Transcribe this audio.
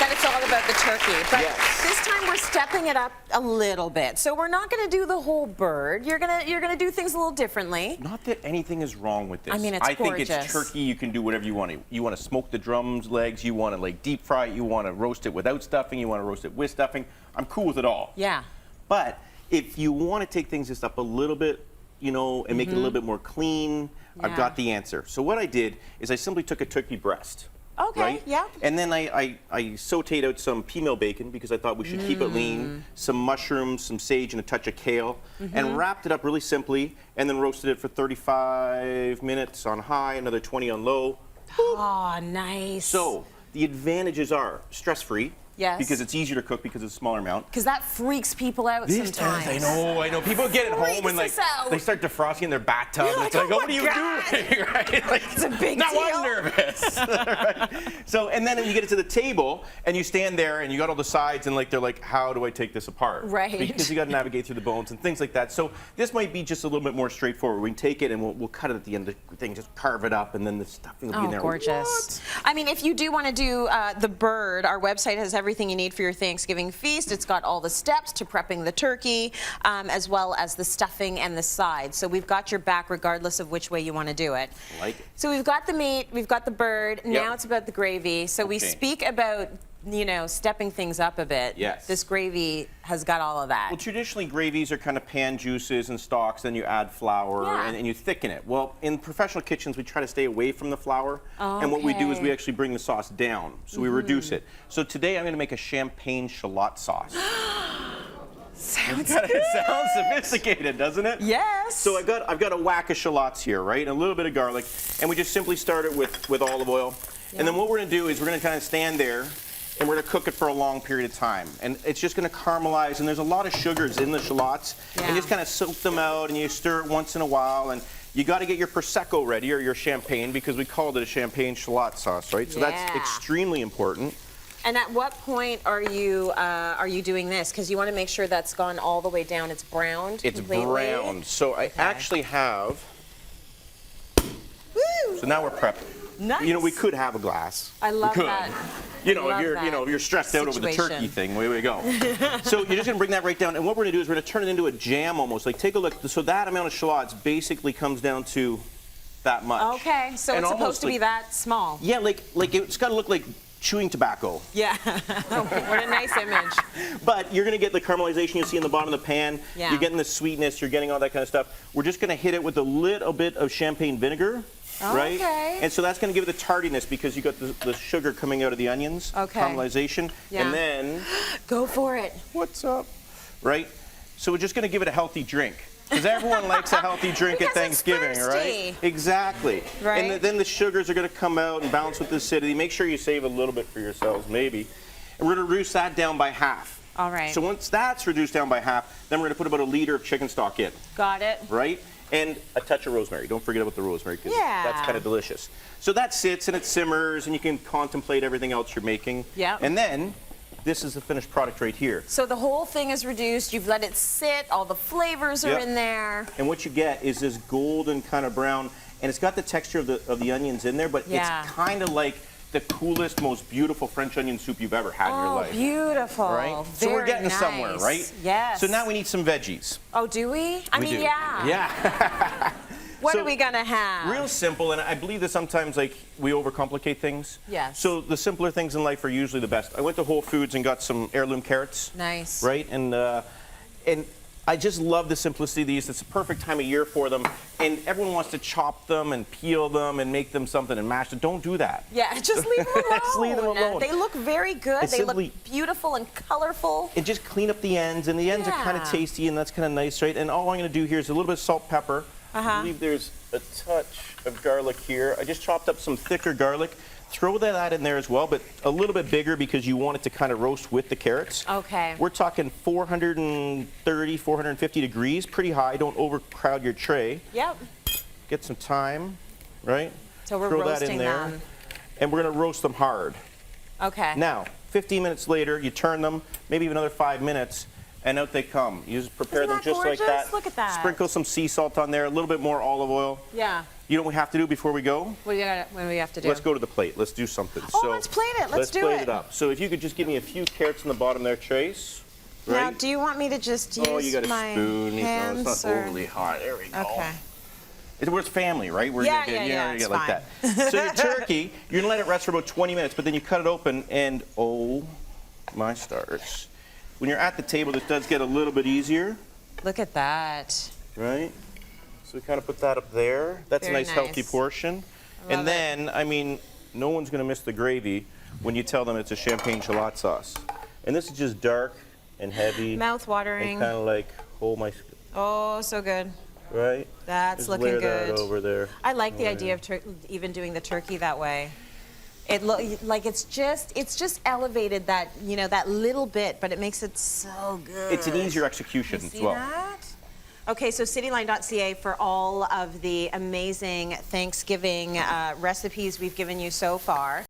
that it's all about the turkey. But Yes. this time we're stepping it up a little bit. So we're not going to do the whole bird. You're gonna do things a little differently. Not that anything is wrong with this. I mean, it's I think gorgeous. it's turkey. You can do whatever you want. You want to smoke the drums, legs. You want to like deep fry it. You want to roast it without stuffing. You want to roast it with stuffing. I'm cool with it all. Yeah. But if you want to take things just up a little bit, you know, and make it a little bit more clean, I've Yeah. got the answer. So what I did is I simply took a turkey breast. Okay, Right? yeah. And then I sauteed out some pea-meal bacon because I thought we should keep it lean, some mushrooms, some sage, and a touch of kale, and wrapped it up really simply, and then roasted it for 35 minutes on high, another 20 on low. Oh, nice. So the advantages are stress-free. Yes. Because it's easier to cook because it's a smaller amount. Because that freaks people out sometimes. I know. People get it home and like Freaks us out. they start defrosting in their bathtub. You're And it's like, like, "Oh what are my you God." doing? Right? Like, It's a big now deal. I'm nervous. Right? So, and then you get it to the table and you stand there and you got all the sides and like they're like, how do I take this apart? Right. Because you got to navigate through the bones and things like that. So this might be just a little bit more straightforward. We can take it and we'll cut it at the end of the thing, just carve it up, and then the stuffing will be in there. Gorgeous. I mean, if you do want to do the bird, our website has everything you need for your Thanksgiving feast. It's got all the steps to prepping the turkey, as well as the stuffing and the sides. So we've got your back regardless of which way you want to do it. Like it. So we've got the meat, we've got the bird, now Yep. it's about the gravy. So we Okay. speak about, you know, stepping things up a bit. Yes. This gravy has got all of that. Well, traditionally, gravies are kind of pan juices and stocks, then you add flour Yeah. and you thicken it. Well, in professional kitchens, we try to stay away from the flour. And what we do is we actually bring the sauce down. So we reduce it. So today, I'm going to make a champagne shallot sauce. Sounds It sounds sophisticated, doesn't it? Yes. So I've got a whack of shallots here, right? And a little bit of garlic. And we just simply start it with olive oil. And then what we're going to do is we're going to kind of stand there and we're going to cook it for a long period of time. And it's just going to caramelize, and there's a lot of sugars in the shallots. And you just kind of soak them out, and you stir it once in a while. And you got to get your Prosecco ready, or your champagne, because we called it a champagne shallot sauce, right? So that's extremely important. And at what point are you doing this? Because you want to make sure that's gone all the way down. It's browned It's completely. browned. So I actually have. Woo! So now we're prepped. Nice. You know, we could have a glass. I love we could. that. You know, Love if you're stressed out over the situation. turkey thing, away we go. So you're just gonna bring that right down, and what we're gonna do is we're gonna turn it into a jam almost. Like, take a look. So that amount of shallots basically comes down to that much. Okay, so And it's supposed almost to be like- that small. Yeah, like it's got to look like chewing tobacco. Yeah. What a nice image. But you're gonna get the caramelization you see in the bottom of the pan. Yeah. You're getting the sweetness. You're getting all that kind of stuff. We're just gonna hit it with a little bit of champagne vinegar. Right? Okay. And so that's going to give it the tardiness because you got the sugar coming out of the onions. Okay. Caramelization. Yeah. And then, Go for it. what's up? Right? So we're just going to give it a healthy drink. Because everyone likes a healthy drink at Because it's Thanksgiving, thirsty. right? Exactly. Right. And then the sugars are going to come out and balance with the acidity. Make sure you save a little bit for yourselves, maybe. And we're going to reduce that down by half. All right. So once that's reduced down by half, then we're going to put about a liter of chicken stock in. Got it. Right? And a touch of rosemary. Don't forget about the rosemary because Yeah. that's kind of delicious. So that sits and it simmers and you can contemplate everything else you're making. Yeah. And then this is the finished product right here. So the whole thing is reduced. You've let it sit. All the flavors are Yep. in there. And what you get is this golden kind of brown, and it's got the texture of the onions in there, but Yeah. it's kind of like the coolest, most beautiful French onion soup you've ever had in your Oh, life. beautiful. Right? So we're Very getting nice. somewhere, right? Yes. So now we need some veggies. Oh, do we? I We mean, do. yeah. Yeah. What So, are we gonna have? Real simple, and I believe that sometimes like we overcomplicate things. Yes. So the simpler things in life are usually the best. I went to Whole Foods and got some heirloom carrots. Nice. Right, and I just love the simplicity of these. It's the perfect time of year for them, and everyone wants to chop them and peel them and make them something and mash them. Don't do that. Yeah, just leave them alone. Just leave them alone. They look very good. It's They simply- look beautiful and colorful. And just clean up the ends, and the ends are kind of Yeah. tasty, and that's kind of nice, right? And all I'm going to do here is a little bit of salt, pepper. Uh-huh. I believe there's a touch of garlic here. I just chopped up some thicker garlic. Throw that in there as well, but a little bit bigger because you want it to kind of roast with the carrots. Okay. We're talking 430, 450 degrees, pretty high. Don't overcrowd your tray. Yep. Get some thyme, right? So we're Throw that roasting in there. them. And we're going to roast them hard. Okay. Now, 15 minutes later, you turn them, maybe even another 5 minutes, and out they come. You just prepare Isn't them that just like gorgeous? that. Look at that. Sprinkle some sea salt on there, a little bit more olive oil. Yeah. You know what we have to do before we go? What do we have to do? Let's go to the plate. Let's do something. Oh, let's plate it. Let's do plate it. it up. So if you could just give me a few carrots in the bottom there, Trace. Right? Now, do you want me to just use you got a my spoon. hands? It's not or... overly hot. There we go. Okay. We're family, right? We're Yeah, gonna it's get like fine. that. So your turkey, you're gonna let it rest for about 20 minutes, but then you cut it open, and oh my stars. When you're at the table, this does get a little bit easier, Look at that. right? So we kind of put that up there. That's Very a nice, healthy nice. portion. love And then, I mean, no one's gonna miss the gravy when you tell them it's a champagne shallot sauce. And this is just dark and heavy. Mouth watering. And kind of like, oh my, Oh, so good. right? That's Just looking layer good. that over there. I like the idea of even doing the turkey that way. It like it's just elevated that, you know, that little bit, but it makes it so good. It's an easier execution You as see well. that? Okay, so cityline.ca for all of the amazing Thanksgiving recipes we've given you so far.